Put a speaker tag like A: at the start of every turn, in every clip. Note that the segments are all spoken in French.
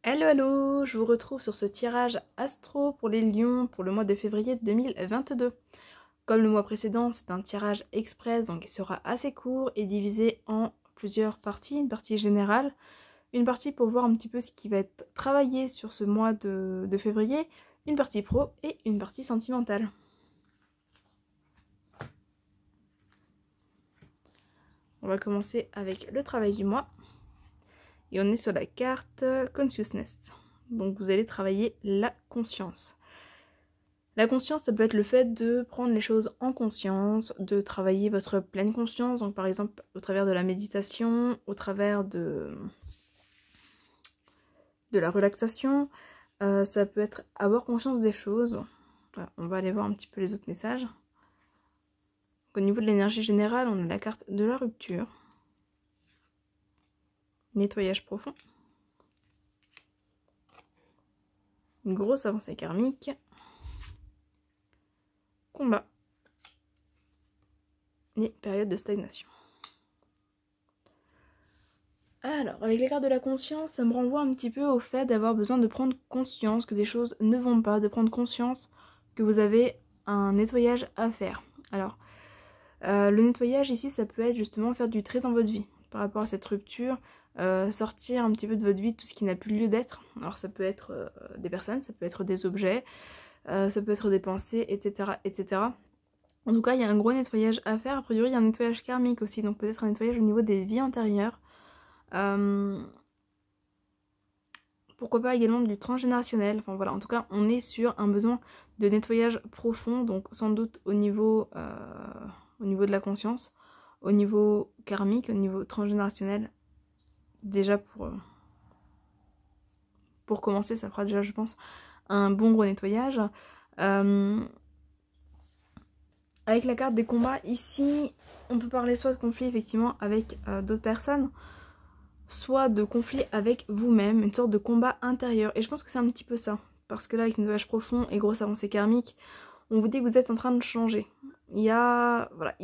A: Hello hello, je vous retrouve sur ce tirage astro pour les lions pour le mois de février 2022. Comme le mois précédent, c'est un tirage express, donc il sera assez court et divisé en plusieurs parties. Une partie générale, une partie pour voir un petit peu ce qui va être travaillé sur ce mois de février, une partie pro et une partie sentimentale. On va commencer avec le travail du mois. Et on est sur la carte Consciousness. Donc vous allez travailler la conscience. La conscience, ça peut être le fait de prendre les choses en conscience, de travailler votre pleine conscience, donc par exemple au travers de la méditation, au travers de la relaxation. Ça peut être avoir conscience des choses. Voilà, on va aller voir un petit peu les autres messages. Donc, au niveau de l'énergie générale, on a la carte de la rupture. Nettoyage profond. Une grosse avancée karmique. Combat. Et période de stagnation. Alors, avec les cartes de la conscience, ça me renvoie un petit peu au fait d'avoir besoin de prendre conscience que des choses ne vont pas, de prendre conscience que vous avez un nettoyage à faire. Alors, le nettoyage ici, ça peut être justement faire du tri dans votre vie par rapport à cette rupture, sortir un petit peu de votre vie tout ce qui n'a plus lieu d'être. Alors, ça peut être des personnes, ça peut être des objets, ça peut être des pensées, etc., etc. En tout cas, il y a un gros nettoyage à faire. A priori, il y a un nettoyage karmique aussi, donc peut-être un nettoyage au niveau des vies antérieures. Pourquoi pas également du transgénérationnel. Enfin voilà, en tout cas, on est sur un besoin de nettoyage profond, donc sans doute au niveau de la conscience, au niveau karmique, au niveau transgénérationnel. Déjà pour commencer, ça fera déjà, je pense, un bon gros nettoyage. Avec la carte des combats, ici, on peut parler soit de conflit effectivement avec d'autres personnes, soit de conflit avec vous-même, une sorte de combat intérieur. Et je pense que c'est un petit peu ça. Parce que là, avec nettoyage profond et grosse avancée karmique, on vous dit que vous êtes en train de changer. Il y a... Voilà.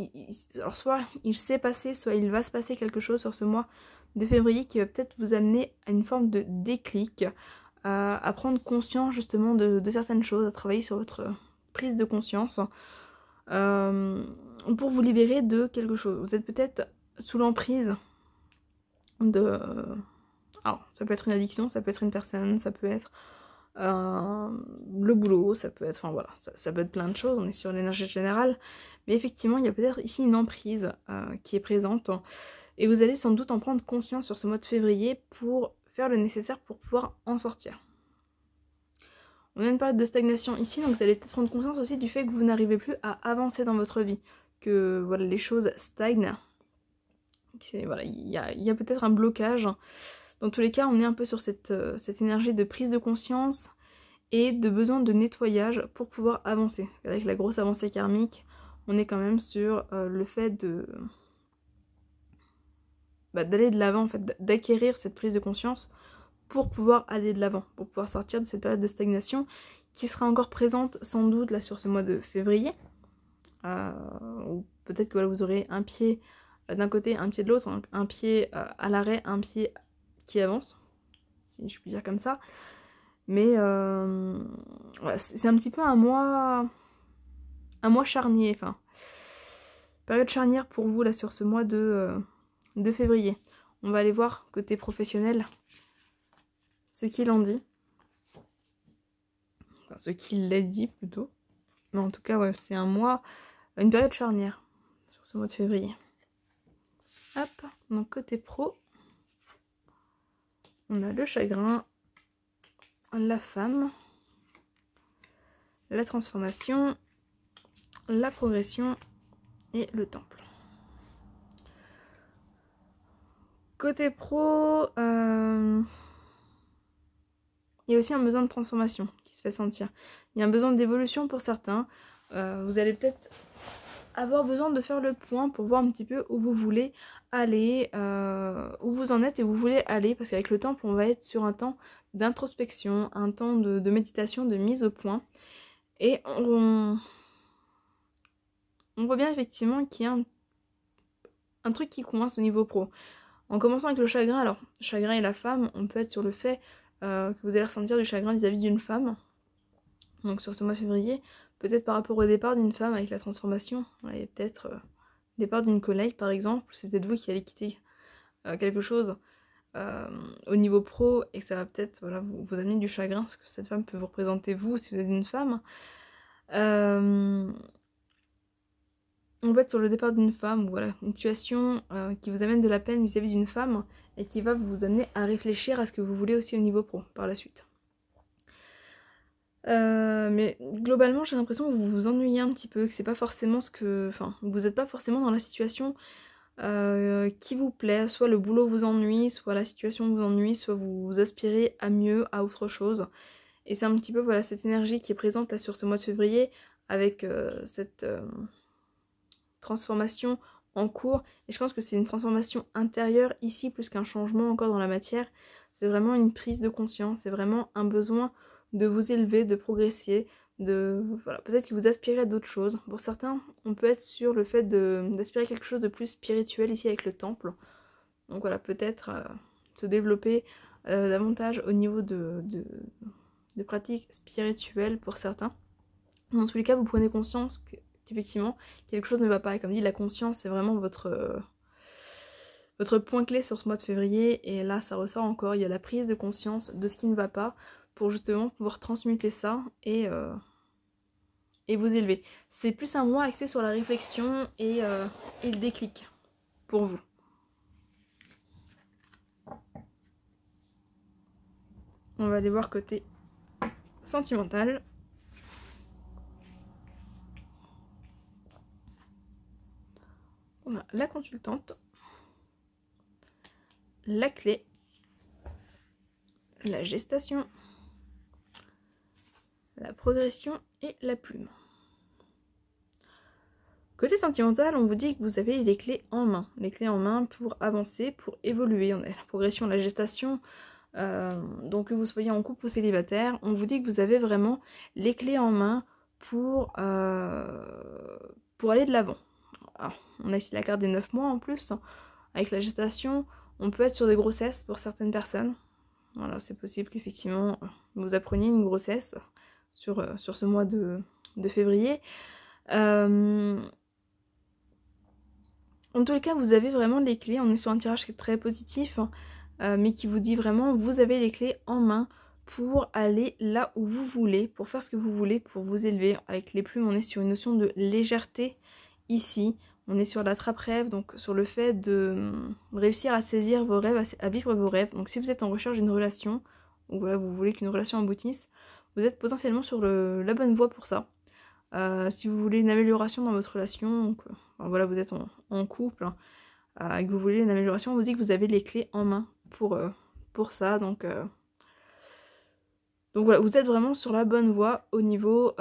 A: Alors soit il s'est passé, soit il va se passer quelque chose sur ce mois de février qui va peut-être vous amener à une forme de déclic, à prendre conscience justement de certaines choses, à travailler sur votre prise de conscience, pour vous libérer de quelque chose. Vous êtes peut-être sous l'emprise de... Alors, ça peut être une addiction, ça peut être une personne, ça peut être le boulot, ça peut être... Enfin voilà, ça peut être plein de choses, on est sur l'énergie générale. Mais effectivement, il y a peut-être ici une emprise qui est présente. Et vous allez sans doute en prendre conscience sur ce mois de février pour faire le nécessaire pour pouvoir en sortir. On a une période de stagnation ici, donc vous allez peut-être prendre conscience aussi du fait que vous n'arrivez plus à avancer dans votre vie. Que voilà, les choses stagnent. Voilà, il y a peut-être un blocage. Dans tous les cas, on est un peu sur cette énergie de prise de conscience et de besoin de nettoyage pour pouvoir avancer. Avec la grosse avancée karmique, on est quand même sur le fait d'aller de l'avant, en fait, d'acquérir cette prise de conscience pour pouvoir aller de l'avant, pour pouvoir sortir de cette période de stagnation qui sera encore présente sans doute là sur ce mois de février. Ou peut-être que voilà, vous aurez un pied d'un côté, un pied de l'autre, un pied à l'arrêt, un pied qui avance, si je puis dire comme ça. Mais ouais, c'est un petit peu un mois charnier, enfin période charnière pour vous là sur ce mois de février. On va aller voir côté professionnel ce qu'il en dit, enfin ce qu'il a dit plutôt. Mais en tout cas ouais, c'est un mois, une période charnière sur ce mois de février. Hop, donc côté pro, on a le chagrin, la femme, la transformation, la progression et le temple. Côté pro, il y a aussi un besoin de transformation qui se fait sentir. Il y a un besoin d'évolution pour certains. Vous allez peut-être avoir besoin de faire le point pour voir un petit peu où vous voulez aller, où vous en êtes et où vous voulez aller, parce qu'avec le temple, on va être sur un temps d'introspection, un temps de méditation, de mise au point. Et on voit bien effectivement qu'il y a un truc qui coince au niveau pro. En commençant avec le chagrin, alors chagrin et la femme, on peut être sur le fait que vous allez ressentir du chagrin vis-à-vis d'une femme. Donc sur ce mois de février, peut-être par rapport au départ d'une femme avec la transformation, et peut-être départ d'une collègue par exemple, c'est peut-être vous qui allez quitter quelque chose au niveau pro et que ça va peut-être voilà, vous amener du chagrin parce que cette femme peut vous représenter vous si vous êtes une femme. On peut être sur le départ d'une femme, voilà, une situation qui vous amène de la peine vis-à-vis d'une femme et qui va vous amener à réfléchir à ce que vous voulez aussi au niveau pro par la suite. Mais globalement j'ai l'impression que vous vous ennuyez un petit peu, que c'est pas forcément ce que... Enfin, vous n'êtes pas forcément dans la situation qui vous plaît, soit le boulot vous ennuie, soit la situation vous ennuie, soit vous aspirez à mieux, à autre chose. Et c'est un petit peu voilà, cette énergie qui est présente là sur ce mois de février avec cette transformation en cours. Et je pense que c'est une transformation intérieure ici plus qu'un changement encore dans la matière. C'est vraiment une prise de conscience, c'est vraiment un besoin de vous élever, de progresser, voilà, peut-être que vous aspirez à d'autres choses. Pour certains, on peut être sur le fait d'aspirer à quelque chose de plus spirituel ici avec le temple. Donc voilà, peut-être se développer davantage au niveau de pratiques spirituelles pour certains. Dans tous les cas, vous prenez conscience qu'effectivement, quelque chose ne va pas. Et comme dit, la conscience, c'est vraiment votre point clé sur ce mois de février. Et là, ça ressort encore, il y a la prise de conscience de ce qui ne va pas pour justement pouvoir transmuter ça et vous élever. C'est plus un mois axé sur la réflexion et le déclic pour vous. On va aller voir côté sentimental. On a la consultante, la clé, la gestation, la progression et la plume. Côté sentimental, on vous dit que vous avez les clés en main. Les clés en main pour avancer, pour évoluer. On a la progression, la gestation. Donc que vous soyez en couple ou célibataire, on vous dit que vous avez vraiment les clés en main pour aller de l'avant. On a ici la carte des 9 mois en plus. Avec la gestation, on peut être sur des grossesses pour certaines personnes. Voilà, c'est possible qu'effectivement vous appreniez une grossesse sur ce mois de février. En tous les cas, vous avez vraiment les clés. On est sur un tirage qui est très positif, mais qui vous dit vraiment, vous avez les clés en main pour aller là où vous voulez, pour faire ce que vous voulez, pour vous élever. Avec les plumes, on est sur une notion de légèreté ici. On est sur l'attrape-rêve, donc sur le fait de réussir à saisir vos rêves, à vivre vos rêves. Donc si vous êtes en recherche d'une relation, ou voilà, vous voulez qu'une relation aboutisse, vous êtes potentiellement sur la bonne voie pour ça. Si vous voulez une amélioration dans votre relation, donc, voilà, vous êtes en couple, et que vous voulez une amélioration, on vous dit que vous avez les clés en main pour ça. Donc voilà, vous êtes vraiment sur la bonne voie au niveau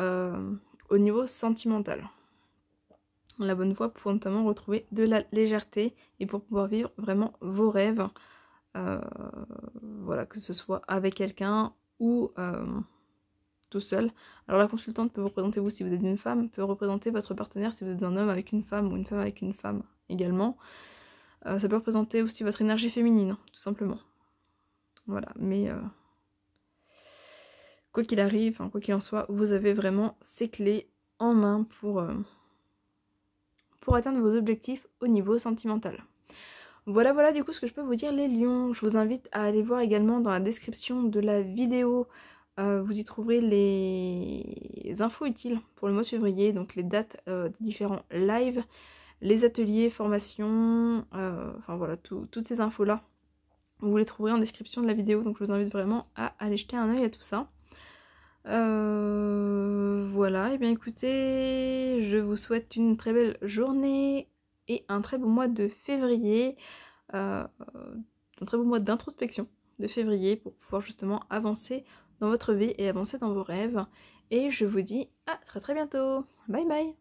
A: sentimental. La bonne voie pour notamment retrouver de la légèreté et pour pouvoir vivre vraiment vos rêves. Voilà, que ce soit avec quelqu'un ou tout seul. Alors la consultante peut vous représenter vous si vous êtes une femme, peut représenter votre partenaire si vous êtes un homme avec une femme ou une femme avec une femme également. Ça peut représenter aussi votre énergie féminine, tout simplement. Voilà, mais quoi qu'il arrive, quoi qu'il en soit, vous avez vraiment ces clés en main pour atteindre vos objectifs au niveau sentimental. Voilà du coup ce que je peux vous dire les lions. Je vous invite à aller voir également dans la description de la vidéo. Vous y trouverez les infos utiles pour le mois de février, donc les dates des différents lives, les ateliers, formations, enfin voilà, toutes ces infos-là. Vous les trouverez en description de la vidéo, donc je vous invite vraiment à aller jeter un œil à tout ça. Voilà, et bien écoutez, je vous souhaite une très belle journée et un très beau mois de février, un très beau mois d'introspection de février pour pouvoir justement avancer dans votre vie et avancer dans vos rêves. Et je vous dis à très bientôt. Bye bye.